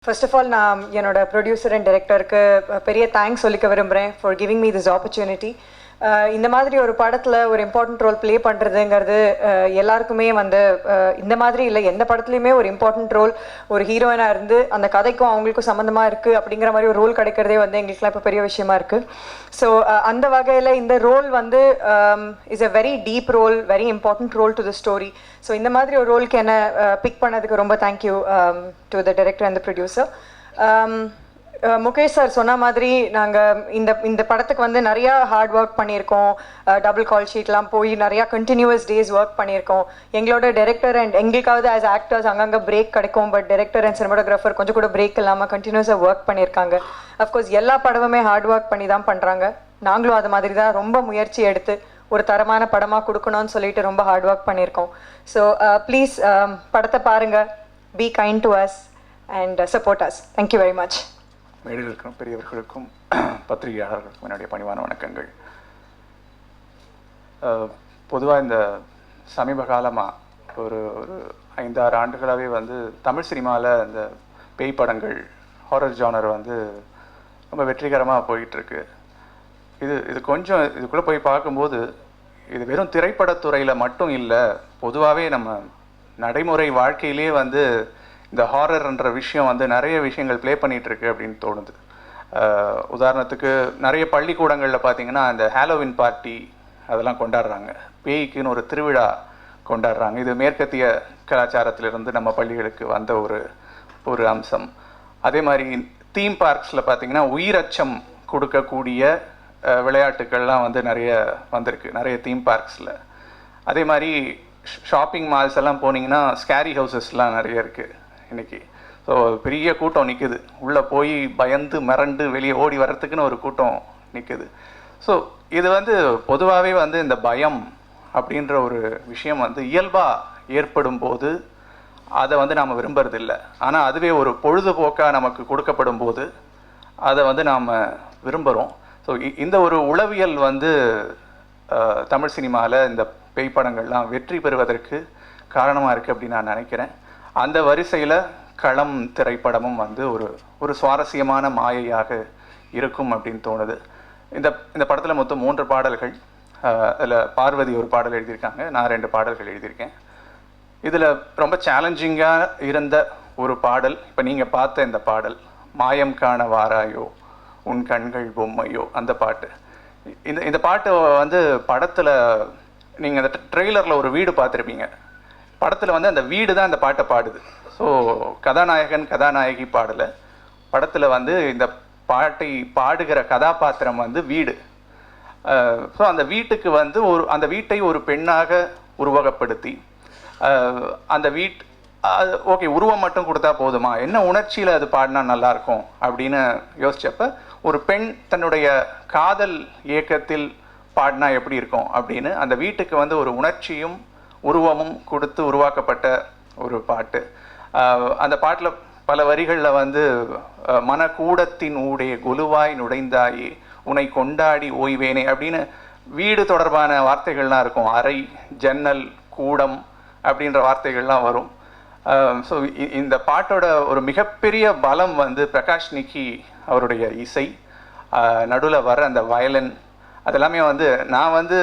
First of all, நான் என்னோட producer and டைரக்டருக்கு பெரிய தேங்க்ஸ் சொல்லிக்க விரும்புகிறேன் for giving me this opportunity. இந்த மாதிரி ஒரு படத்தில் ஒரு இம்பார்ட்டன்ட் ரோல் ப்ளே பண்ணுறதுங்கிறது எல்லாருக்குமே வந்து இந்த மாதிரி இல்லை, எந்த படத்துலையுமே ஒரு இம்பார்ட்டன்ட் ரோல் ஒரு ஹீரோயினாக இருந்து அந்த கதைக்கும் அவங்களுக்கும் சம்மந்தமாக இருக்குது அப்படிங்கிற மாதிரி ஒரு ரோல் கிடைக்கிறதே வந்து எங்களுக்குலாம் இப்போ பெரிய விஷயமா இருக்குது. ஸோ அந்த வகையில் இந்த ரோல் வந்து is a very deep role, very important role to the story. So இந்த மாதிரி ஒரு ரோலுக்கு என்ன பிக் பண்ணதுக்கு ரொம்ப thank you to the director and the producer. Mukesh sir சொன்ன மாதிரி நாங்கள் இந்த படத்துக்கு வந்து நிறையா ஹார்ட் ஒர்க் பண்ணியிருக்கோம். டபுள் கால் ஷீட்லாம் போய் நிறையா கண்டினியூவஸ் டேஸ் ஒர்க் பண்ணியிருக்கோம். எங்களோட டைரக்டர் அண்ட் எங்களுக்காவது ஆஸ் ஆக்டர்ஸ் அங்கங்கே பிரேக் கிடைக்கும், பட் டைரக்டர் அண்ட் சினிமாட்டோகிராஃபர் கொஞ்சம் கூட பிரேக் இல்லாமல் கண்டினியூஸாக ஒர்க் பண்ணியிருக்காங்க. அஃப்கோர்ஸ் எல்லா படமுமே ஹார்ட் ஒர்க் பண்ணி தான் பண்ணுறாங்க. நாங்களும் அது மாதிரி தான் ரொம்ப முயற்சி எடுத்து ஒரு தரமான படமாக கொடுக்கணும்னு சொல்லிட்டு ரொம்ப ஹார்ட் ஒர்க் பண்ணியிருக்கோம். ஸோ ப்ளீஸ் படத்தை பாருங்கள், be kind to us and support us. Thank you very much. மேடையில் இருக்கிற பெரியவர்களுக்கும் பத்திரிகையாளர்களுக்கும் என்னுடைய பணிவான வணக்கங்கள். பொதுவாக இந்த சமீப காலமாக ஒரு 5-6 ஆண்டுகளாகவே வந்து தமிழ் சினிமாவில் இந்த பேய் படங்கள், ஹாரர் ஜானர் வந்து ரொம்ப வெற்றிகரமாக போயிட்டுருக்கு. இது கொஞ்சம் இதுக்குள்ளே போய் பார்க்கும்போது இது வெறும் திரைப்படத்துறையில் மட்டும் இல்லை, பொதுவாகவே நம்ம நடைமுறை வாழ்க்கையிலே வந்து இந்த ஹாரர்ன்ற விஷயம் வந்து நிறைய விஷயங்கள் ப்ளே பண்ணிகிட்ருக்கு அப்படின்னு தோணுது. உதாரணத்துக்கு நிறைய பள்ளிக்கூடங்களில் பார்த்திங்கன்னா இந்த ஹாலோவின் பார்ட்டி அதெல்லாம் கொண்டாடுறாங்க, பேய்க்குன்னு ஒரு திருவிழா கொண்டாடுறாங்க. இது மேற்கத்திய கலாச்சாரத்திலிருந்து நம்ம பள்ளிகளுக்கு வந்த ஒரு அம்சம். அதே மாதிரி தீம் பார்க்ஸில் பார்த்திங்கன்னா உயிரச்சம் கொடுக்கக்கூடிய விளையாட்டுக்கள்லாம் வந்து நிறைய வந்திருக்கு நிறைய தீம் பார்க்ஸில். அதே மாதிரி ஷாப்பிங் மால்ஸ் எல்லாம் போனீங்கன்னா ஸ்கேரி ஹவுசஸ்லாம் நிறைய இருக்குது இன்றைக்கி. ஸோ பெரிய கூட்டம் நிற்குது, உள்ளே போய் பயந்து மிரண்டு வெளியே ஓடி வர்றதுக்குன்னு ஒரு கூட்டம் நிற்குது. ஸோ இது வந்து பொதுவாகவே வந்து இந்த பயம் அப்படின்ற ஒரு விஷயம் வந்து இயல்பாக ஏற்படும் போது அதை வந்து நாம் விரும்புறதில்லை. ஆனால் அதுவே ஒரு பொழுதுபோக்காக நமக்கு கொடுக்கப்படும் போது அதை வந்து நாம் விரும்புகிறோம். ஸோ இந்த ஒரு உளவியல் வந்து தமிழ் சினிமாவில் இந்த பேய் படங்கள்லாம் வெற்றி பெறுவதற்கு காரணமாக இருக்குது அப்படின்னு நான் நினைக்கிறேன். அந்த வரிசையில் களம் திரைப்படமும் வந்து ஒரு சுவாரஸ்யமான மாயையாக இருக்கும் அப்படின்னு தோணுது. இந்த படத்தில் மொத்தம் 3 பாடல்கள். அதில் பார்வதி ஒரு பாடல் எழுதியிருக்காங்க, நான் 2 பாடல்கள் எழுதியிருக்கேன். இதில் ரொம்ப சேலஞ்சிங்காக இருந்த ஒரு பாடல் இப்போ நீங்கள் பார்த்த இந்த பாடல், மாயம் காண வாராயோ உன் கண்கள் பொம்மையோ, அந்த பாட்டு. இந்த பாட்டு வந்து படத்தில் நீங்கள் அந்த ட்ரெய்லரில் ஒரு வீடு பார்த்துருப்பீங்க. படத்தில் வந்து அந்த வீடு தான் அந்த பாட்டை பாடுது. ஸோ கதாநாயகன் கதாநாயகி பாடலை, படத்தில் வந்து இந்த பாட்டை பாடுகிற கதாபாத்திரம் வந்து வீடு. ஸோ அந்த வீட்டுக்கு வந்து அந்த வீட்டை ஒரு பெண்ணாக உருவகப்படுத்தி அந்த ஓகே உருவம் மட்டும் கொடுத்தா போதுமா, என்ன உணர்ச்சியில் அது பாடினா நல்லாயிருக்கும் அப்படின்னு யோசிச்சப்ப ஒரு பெண் தன்னுடைய காதல் இயக்கத்தில் பாடினா எப்படி இருக்கும் அப்படின்னு அந்த வீட்டுக்கு வந்து ஒரு உணர்ச்சியும் உருவமும் கொடுத்து உருவாக்கப்பட்ட ஒரு பாட்டு. அந்த பாட்டில் பல வரிகளில் வந்து மனக்கூடத்தின் ஊடே குலுவாய் நுழைந்தாயே உன்னை கொண்டாடி ஓய்வேனே அப்படின்னு வீடு தொடர்பான வார்த்தைகள்லாம் இருக்கும். அறை, ஜன்னல், கூடம் அப்படின்ற வார்த்தைகள்லாம் வரும். ஸோ இந்த பாட்டோட ஒரு மிகப்பெரிய பலம் வந்து பிரகாஷ் நிக்கி அவருடைய இசை, நடுவில் வர அந்த வயலின், அதெல்லாமே வந்து நான் வந்து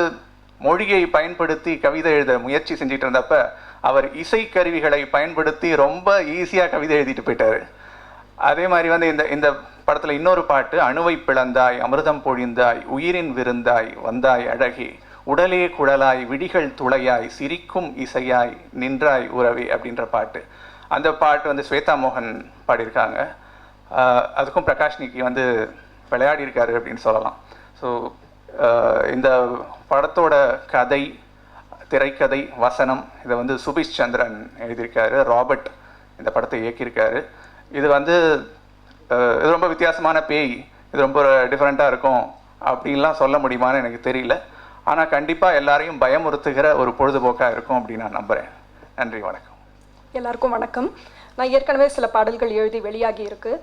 மொழியை பயன்படுத்தி கவிதை எழுத முயற்சி செஞ்சுட்டு இருந்தப்ப அவர் இசைக்கருவிகளை பயன்படுத்தி ரொம்ப ஈஸியாக கவிதை எழுதிட்டு போயிட்டார். அதே மாதிரி வந்து இந்த படத்தில் இன்னொரு பாட்டு, அணுவை பிளந்தாய் அமிர்தம் பொழிந்தாய் உயிரின் விருந்தாய் வந்தாய் அழகே உடலே குழலாய் விடிகள் துளையாய் சிரிக்கும் இசையாய் நின்றாய் உறவே அப்படின்ற பாட்டு. அந்த பாட்டு வந்து ஸ்வேதா மோகன் பாடியிருக்காங்க. அதுக்கும் பிரகாஷ் நிக்கி வந்து விளையாடியிருக்காரு அப்படின்னு சொல்லலாம். ஸோ இந்த படத்தோட கதை, திரைக்கதை, வசனம் இதை வந்து சுபிஷ் சந்திரன் எழுதியிருக்காரு. ராபர்ட் இந்த படத்தை இயக்கியிருக்காரு. இது வந்து இது ரொம்ப வித்தியாசமான பேய், இது ரொம்ப டிஃப்ரெண்ட்டாக இருக்கும் அப்படின்லாம் சொல்ல முடியுமான்னு எனக்கு தெரியல. ஆனால் கண்டிப்பாக எல்லாரையும் பயமுறுத்துகிற ஒரு பொழுதுபோக்காக இருக்கும் அப்படின்னு நான் நம்புகிறேன். நன்றி, வணக்கம். எல்லாருக்கும் வணக்கம். நான் ஏற்கனவே சில பாடல்கள் எழுதி வெளியாகி இருக்கு.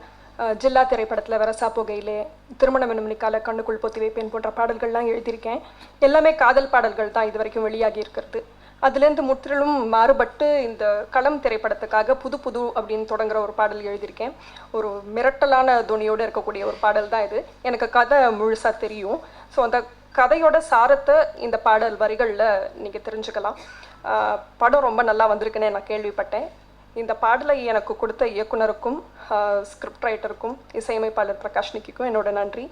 ஜில்லா திரைப்படத்தில் வரசா போகையிலே, திருமணம் என்னும் நிக்கால, கண்ணுக்குள் பொத்தி வைப்பேன் போன்ற பாடல்கள்லாம் எழுதியிருக்கேன். எல்லாமே காதல் பாடல்கள் தான் இது வரைக்கும் வெளியாகி இருக்கிறது. அதுலேருந்து முற்றிலும் மாறுபட்டு இந்த களம் திரைப்படத்துக்காக புது புது அப்படின்னு தொடங்குற ஒரு பாடல் எழுதியிருக்கேன். ஒரு மிரட்டலான துணியோடு இருக்கக்கூடிய ஒரு பாடல் தான் இது. எனக்கு கதை முழுசாக தெரியும். ஸோ அந்த கதையோட சாரத்தை இந்த பாடல் வரிகளில் நீங்கள் தெரிஞ்சுக்கலாம். படம் ரொம்ப நல்லா வந்திருக்குன்னு நான் கேள்விப்பட்டேன். இந்த பாடலை எனக்கு கொடுத்த இயக்குனருக்கும் ஸ்கிரிப்ட் ரைட்டருக்கும் இசையமைப்பாளர் பிரகாஷ் நிக்கிக்கும் என்னோட நன்றி.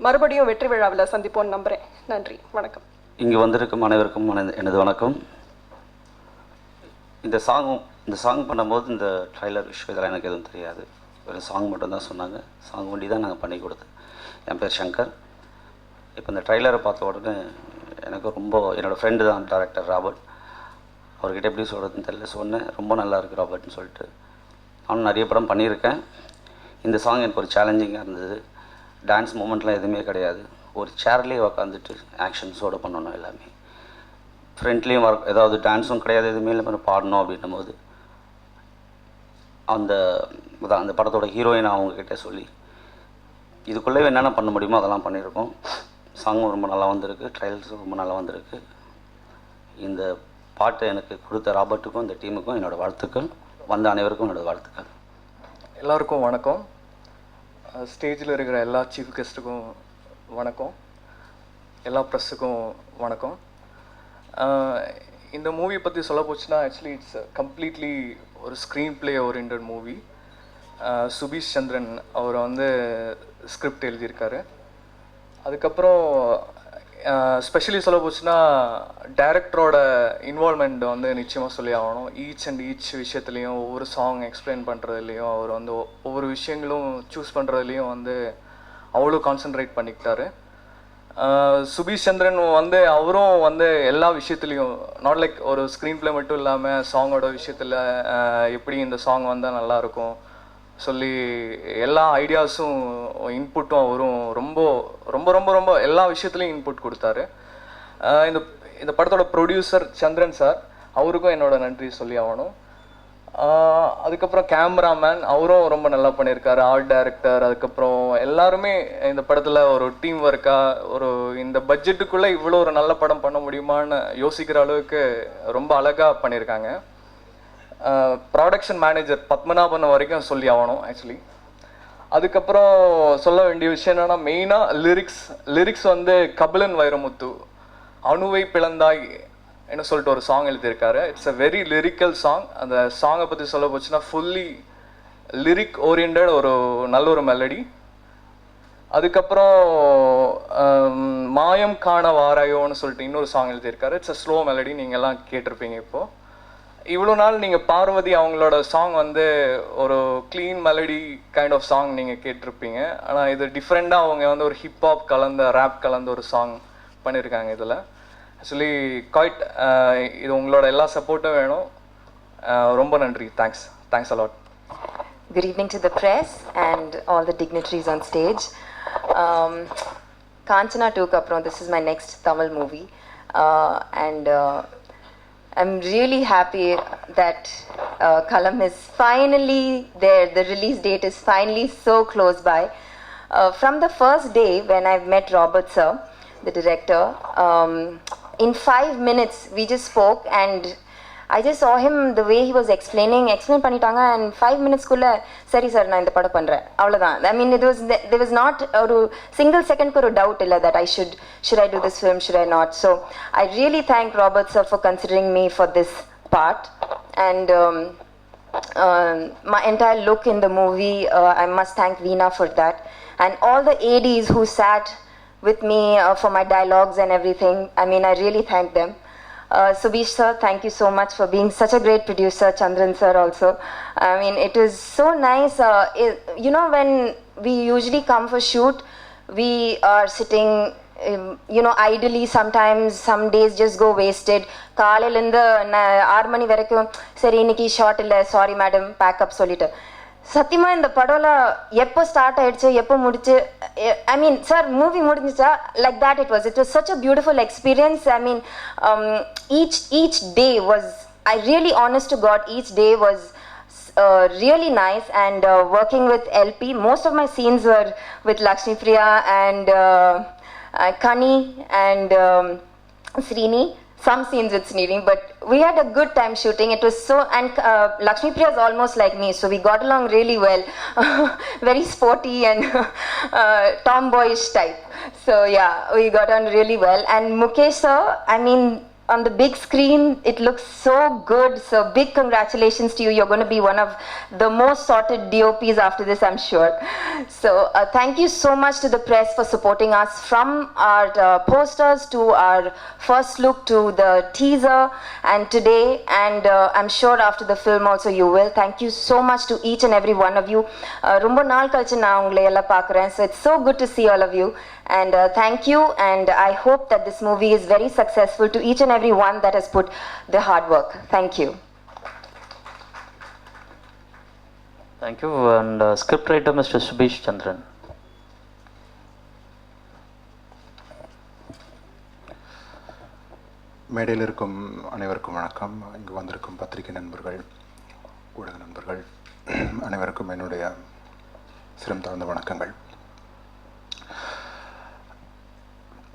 மறுபடியும் வெற்றி விழாவில் சந்திப்போன்னு நம்புகிறேன். நன்றி, வணக்கம். இங்கே வந்திருக்கும் அனைவருக்கும் எனது வணக்கம். இந்த சாங் பண்ணும்போது இந்த ட்ரைலர் விஷயம் இதெல்லாம் எனக்கு எதுவும் தெரியாது. வெறும் சாங் மட்டும்தான் சொன்னாங்க. சாங் ஒண்டி தான் நாங்கள் பண்ணி கொடுத்தோம். என் பேர் சங்கர். இப்போ இந்த ட்ரைலரை பார்த்த உடனே எனக்கு ரொம்ப என்னோடய ஃப்ரெண்டு தான் டைரக்டர் ராபர்ட். அவர்கிட்ட எப்படி சொல்கிறதுன்னு தெரியல. சொன்னேன், ரொம்ப நல்லா இருக்குது ராபர்ட்னு சொல்லிட்டு. நானும் நிறைய படம் பண்ணியிருக்கேன். இந்த சாங் எனக்கு ஒரு சேலஞ்சிங்காக இருந்தது. டான்ஸ் மூமெண்ட்லாம் எதுவுமே கிடையாது. ஒரு சேர்லேயே உக்காந்துட்டு ஆக்ஷன்ஸோடு பண்ணணும். எல்லாமே ஃப்ரெண்ட்லேயும் ஏதாவது டான்ஸும் கிடையாது, எதுவுமே இல்லை, பாடணும் அப்படின்னும் போது அந்த படத்தோட ஹீரோயின் அவங்கக்கிட்ட சொல்லி இதுக்குள்ளே என்னென்ன பண்ண முடியுமோ அதெல்லாம் பண்ணியிருக்கோம். சாங்கும் ரொம்ப நல்லா வந்திருக்கு, ட்ரையல்ஸும் ரொம்ப நல்லா வந்திருக்கு. இந்த பாட்டை எனக்கு கொடுத்த ராபர்ட்டுக்கும் இந்த டீமுக்கும் என்னோடய வாழ்த்துக்கள். வந்த அனைவருக்கும் என்னோடய வாழ்த்துக்கள். எல்லாருக்கும் வணக்கம். ஸ்டேஜில் இருக்கிற எல்லா சீஃப் கெஸ்ட்டுக்கும் வணக்கம். எல்லா ப்ரெஸ்ஸுக்கும் வணக்கம். இந்த மூவி பற்றி சொல்ல போச்சுன்னா ஆக்சுவலி இட்ஸ் கம்ப்ளீட்லி ஒரு ஸ்க்ரீன் ப்ளே ஓரியன்ட் மூவி. சுபீஷ் சந்திரன் அவர் வந்து ஸ்கிரிப்ட் எழுதியிருக்காரு. அதுக்கப்புறம் ஸ்பெஷலி சொல்ல போச்சுன்னா டைரக்டரோட இன்வால்மெண்ட் வந்து நிச்சயமாக சொல்லி ஆகணும். ஈச் விஷயத்துலேயும் ஒவ்வொரு சாங் எக்ஸ்பிளைன் பண்ணுறதுலேயும் அவர் வந்து ஒவ்வொரு விஷயங்களும் சூஸ் பண்ணுறதுலேயும் வந்து அவ்வளோ கான்சென்ட்ரேட் பண்ணிக்கிட்டாரு. சுபீஷ் சந்திரன் வந்து அவரும் வந்து எல்லா விஷயத்துலேயும் நாட் லைக் ஒரு ஸ்க்ரீன் ப்ளே மட்டும் இல்லாமல் சாங்கோட விஷயத்தில் எப்படி இந்த சாங் வந்தால் நல்லாயிருக்கும் சொல்லி எல்லா ஐடியாஸும் இன்புட்டும் அவரும் ரொம்ப ரொம்ப ரொம்ப ரொம்ப எல்லா விஷயத்துலையும் இன்புட் கொடுத்தாரு. இந்த படத்தோட ப்ரொடியூசர் சந்திரன் சார், அவருக்கும் என்னோட நன்றி சொல்லி ஆகணும். அதுக்கப்புறம் கேமராமேன், அவரும் ரொம்ப நல்லா பண்ணியிருக்காரு. ஆர்ட் டைரக்டர், அதுக்கப்புறம் எல்லாருமே இந்த படத்தில் ஒரு டீம் ஒர்க்காக ஒரு இந்த பட்ஜெட்டுக்குள்ளே இவ்வளோ ஒரு நல்ல படம் பண்ண முடியுமான்னு யோசிக்கிற அளவுக்கு ரொம்ப அழகாக பண்ணியிருக்காங்க. ப்ராடக்ஷன் மேனேஜர் பத்மநாபன் வரைக்கும் சொல்லி ஆகணும் ஆக்சுவலி. அதுக்கப்புறம் சொல்ல வேண்டிய விஷயம் என்னென்னா மெயினாக லிரிக்ஸ் வந்து கபிலன் வைரமுத்து அணுவை பிளந்தாய் என்ன சொல்லிட்டு ஒரு சாங் எழுதியிருக்காரு. It's a very lyrical song. அந்த சாங்கை பற்றி சொல்ல போச்சுன்னா ஃபுல்லி லிரிக் ஓரியன்ட் ஒரு நல்ல ஒரு மெலடி. அதுக்கப்புறம் மாயம் காண வாராயோன்னு சொல்லிட்டு இன்னொரு சாங் எழுதியிருக்காரு. இட்ஸ் அ ஸ்லோ மெலடி, நீங்கள் எல்லாம் கேட்டிருப்பீங்க. இப்போது இவ்வளோ நாள் நீங்கள் பார்வதி அவங்களோட சாங் வந்து ஒரு clean melody kind of song நீங்கள் கேட்டிருப்பீங்க. ஆனால் இது டிஃப்ரெண்ட்டாக அவங்க வந்து ஒரு ஹிப்ஹாப் கலந்த ரேப் கலந்த ஒரு சாங் பண்ணியிருக்காங்க. இதில் ஆக்சுவலி குவைட் இது உங்களோட எல்லா சப்போர்ட்டும் வேணும். ரொம்ப நன்றி. Thanks a lot. Good evening to the press and all the dignitaries on stage. Kanchana 2 apron, this is my next Tamil movie, and I'm really happy that Kalam is finally there. The release date is finally so close by. From the first day when I've met Robert sir, the director, in 5 minutes we just spoke and I just saw him the way he was explain பண்ணிட்டாங்க and 5 minutes குள்ள சரி sir நான் இந்த படம் பண்றேன் அவ்வளவுதான். I mean there was not ஒரு single second ஒரு doubt இல்ல that should I do this film, should I not. So I really thank Robert sir for considering me for this part, and my entire look in the movie, I must thank Veena for that, and all the ADs who sat with me for my dialogues and everything. I mean I really thank them. Subish sir, thank you so much for being such a great producer. Chandran sir also. I mean, it was so nice. You know, when we usually come for shoot, we are sitting, idly. Sometimes some days just go wasted. காலையிலேருந்து 6 மணி வரைக்கும் சரி இன்னைக்கு short இல்லை, sorry madam, backup சொல்லிட்டு. சத்தியமாக இந்த படம்ல எப்போ start ஆயிடுச்சு எப்போ முடிச்சு, ஐ மீன் சார் மூவி முடிஞ்சிச்சா like that it was such a beautiful experience. I mean each day was, I really honest to God, each day was really nice, and working with LP, most of my scenes were with Lakshmi Priya and Kani and Srini. some scenes with Sneering, but we had a good time shooting. It was so, and Lakshmi Priya is almost like me, so we got along really well. Very sporty and tomboyish type. So yeah, we got on really well. And Mukesh sir, I mean, on the big screen, it looks so good. So big congratulations to you. You're going to be one of the most sorted DOPs after this, I'm sure. So thank you so much to the press for supporting us, from our posters to our first look to the teaser and today. And I'm sure after the film also you will. Thank you so much to each and every one of you. Romba naal kalichu na ungalai ella paakren. So it's so good to see all of you. And thank you, and I hope that this movie is very successful to each and every one that has put the hard work. Thank you. Thank you. And scriptwriter Mr. Subish Chandran. மேடையில் இருக்கும் அனைவருக்கும் வணக்கம். இங்கு வந்திருக்கும் பத்திரிகை நண்பர்கள், ஊடக நண்பர்கள் அனைவருக்கும் என்னுடைய சிரம் தாழ்ந்த வணக்கங்கள்.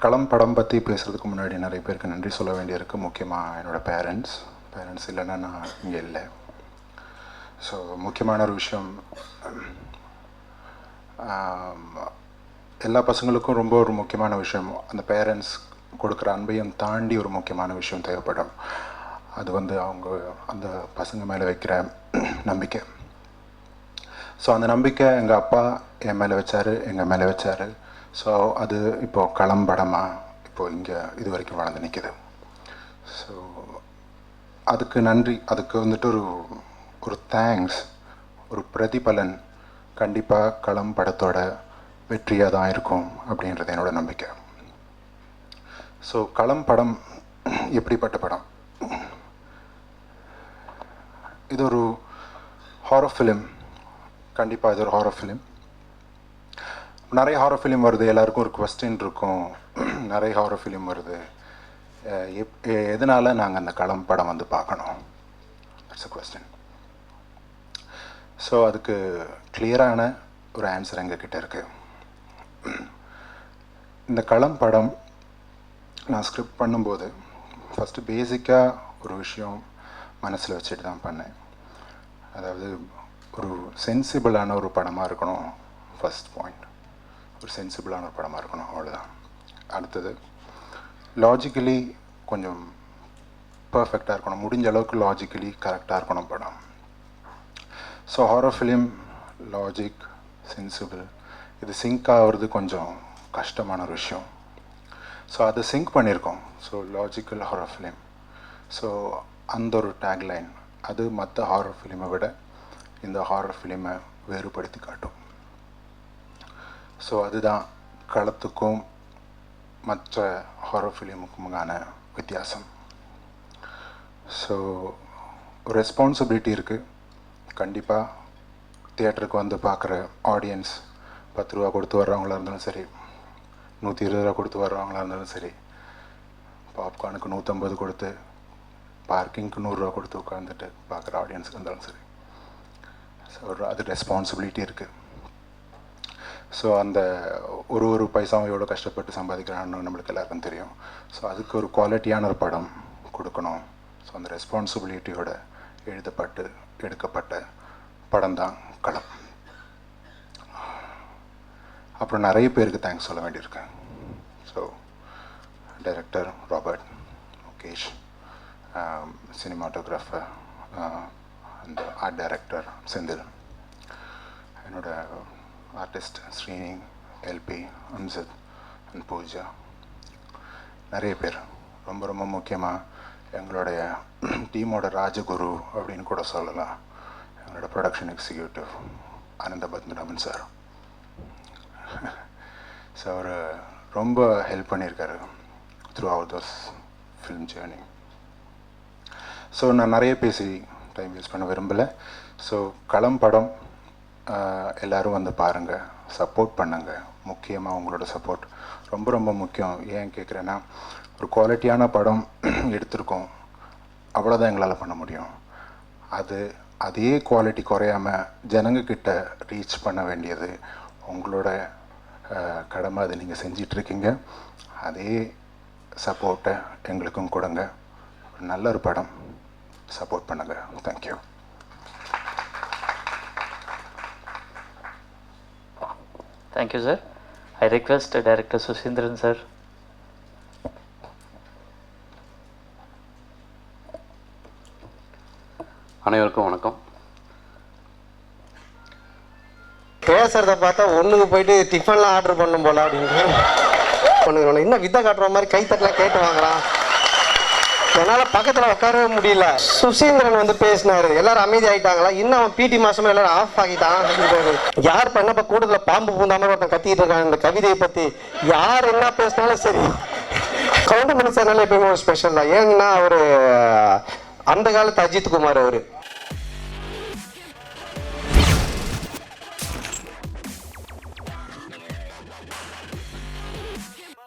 களம் படம் பற்றி பேசுகிறதுக்கு முன்னாடி நிறைய பேருக்கு நன்றி சொல்ல வேண்டியிருக்கு. முக்கியமாக என்னோடய பேரண்ட்ஸ் இல்லைன்னா நான் இங்கே இல்லை. ஸோ முக்கியமான ஒரு விஷயம், எல்லா பசங்களுக்கும் ரொம்ப ஒரு முக்கியமான விஷயம், அந்த பேரண்ட்ஸ் கொடுக்குற அன்பையும் தாண்டி ஒரு முக்கியமான விஷயம் தேவைப்படும். அது அவங்க அந்த பசங்க மேலே வைக்கிற நம்பிக்கை. ஸோ அந்த நம்பிக்கை எங்கள் அப்பா என் மேலே வச்சார், எங்கள் மேலே வச்சார். ஸோ அது இப்போது களம் படமாக இப்போது இங்கே இது வரைக்கும் வளர்ந்து நிற்கிது. ஸோ அதுக்கு நன்றி. அதுக்கு ஒரு தேங்க்ஸ், ஒரு பிரதிபலன் கண்டிப்பாக களம் படத்தோட வெற்றியாக தான் இருக்கும் அப்படின்றது என்னோட நம்பிக்கை. ஸோ களம் படம் எப்படிப்பட்ட படம்? இது ஒரு ஹாரர் ஃபிலிம். கண்டிப்பாக இது ஒரு ஹாரர் ஃபிலிம். நிறைய ஹாரர் ஃபிலிம் வருது, எல்லாருக்கும் ஒரு கொஸ்டின் இருக்கும். நிறைய ஹாரர் ஃபிலிம் வருது, எதனால் நாங்கள் அந்த களம் படம் பார்க்கணும்? It's a question. ஸோ அதுக்கு கிளியரான ஒரு ஆன்சர் எங்ககிட்ட இருக்குது. இந்த களம் படம் நான் ஸ்கிரிப்ட் பண்ணும்போது ஃபஸ்ட்டு பேசிக்காக ஒரு விஷயம் மனசில் வச்சுட்டு தான் பண்ணேன். அதாவது ஒரு சென்சிபிளான ஒரு படமாக இருக்கணும். ஃபஸ்ட் பாயிண்ட், ஒரு சென்சிபிளான ஒரு படமாக இருக்கணும், அவ்வளோதான். அடுத்தது லாஜிக்கலி கொஞ்சம் பர்ஃபெக்டாக இருக்கணும், முடிஞ்ச அளவுக்கு லாஜிக்கலி கரெக்டாக இருக்கணும் படம். So horror film logic, sensible, இது சிங்க் ஆகிறது கொஞ்சம் கஷ்டமான ஒரு விஷயம். ஸோ அதை சிங்க் பண்ணியிருக்கோம். So logical horror film. So அந்த ஒரு டேக்லைன் அது மற்ற ஹாரர் ஃபிலிமை விட இந்த ஹாரர் ஃபிலிமை வேறுபடுத்தி காட்டும். ஸோ அதுதான் களத்துக்கும் மற்ற ஹாரர் ஃபிலிமுக்குமான வித்தியாசம். ஸோ ஒரு ரெஸ்பான்சிபிலிட்டி இருக்குது. கண்டிப்பாக தியேட்டருக்கு பார்க்குற ஆடியன்ஸ் 10 ரூபா கொடுத்து வர்றவங்களா இருந்தாலும் சரி, 120 ரூபா கொடுத்து வர்றவங்களா இருந்தாலும் சரி, பாப்கார்னுக்கு 150 கொடுத்து, பார்க்கிங்க்கு 100 ரூபா கொடுத்து உட்காந்துட்டு பார்க்குற ஆடியன்ஸுக்கு இருந்தாலும் சரி. ஸோ அது ரெஸ்பான்சிபிலிட்டி இருக்குது. ஸோ அந்த ஒரு பைசாவும் எவ்வளோ கஷ்டப்பட்டு சம்பாதிக்கிறான்னு நம்மளுக்கு எல்லாருக்கும் தெரியும். ஸோ அதுக்கு ஒரு குவாலிட்டியான ஒரு படம் கொடுக்கணும். ஸோ அந்த ரெஸ்பான்சிபிலிட்டியோட எடுக்கப்பட்ட படம் தான் களம். அப்புறம் நிறைய பேருக்கு தேங்க்ஸ் சொல்ல வேண்டியிருக்கேன். So director Robert, Mukesh, cinematographer அந்த ஆர்ட் டைரக்டர் செந்தில், என்னோட artist Srini, LP, Amsath and Pooja, நிறைய பேர். ரொம்ப ரொம்ப முக்கியமாக எங்களுடைய டீமோட ராஜகுரு அப்படின்னு கூட சொல்லலாம், எங்களோட ப்ரொடக்ஷன் எக்ஸிக்யூட்டிவ் ஆனந்த பத்மநாபன் சார். ஸோ அவர் ரொம்ப ஹெல்ப் பண்ணியிருக்காரு through out those film journey. So நான் நிறைய பேசி டைம் வேஸ்ட் பண்ண விரும்பலை. ஸோ களம் படம் எல்லோரும் பாருங்கள், சப்போர்ட் பண்ணுங்கள். முக்கியமாக உங்களோட சப்போர்ட் ரொம்ப ரொம்ப முக்கியம். ஏன் கேட்குறேன்னா, ஒரு குவாலிட்டியான படம் எடுத்திருக்கோம், அவ்வளோதான் எங்களால் பண்ண முடியும். அதே குவாலிட்டி குறையாமல் ஜனங்கக்கிட்ட ரீச் பண்ண வேண்டியது உங்களோட கடமை. அதை நீங்கள் செஞ்சிட்ருக்கீங்க. அதே சப்போர்ட்டை எங்களுக்கும் கொடுங்க. நல்ல ஒரு படம், சப்போர்ட் பண்ணுங்கள். Thank you. Thank you, sir. I request Director Susindran, sir. அனைவருக்கும் வணக்கம். பேசுறத பார்த்தா ஒன்றுக்கு போயிட்டு டிஃபன்லாம் ஆர்டர் பண்ணும் போல அப்படின்னு பண்ணுறோம். இன்னும் வித்தை காட்டுற மாதிரி கைத்தட்டலாம் கேட்டு வாங்கலாம். என்னால் பக்கத்தில் உட்காரவே முடியல. சுசீந்திரன் வந்து பேசினாரு, எல்லாரும் அமைதி ஆகிட்டாங்களா? இன்னும் அவன் பிடி மாசமா எல்லாரும் ஆஃப் ஆகிட்டான். யார் பண்ணப்ப கூட்டத்தில் பாம்பு பூந்தாமல் ஒருத்தன் கத்திட்டு இருக்காங்க இந்த கவிதையை பற்றி. யார் என்ன பேசினாலும் சரி, கவுண்டமணி சார்னால எப்பயுமே ஒரு ஸ்பெஷல் தான். ஏன்னா அவர் அந்த காலத்து அஜித் குமார் அவர்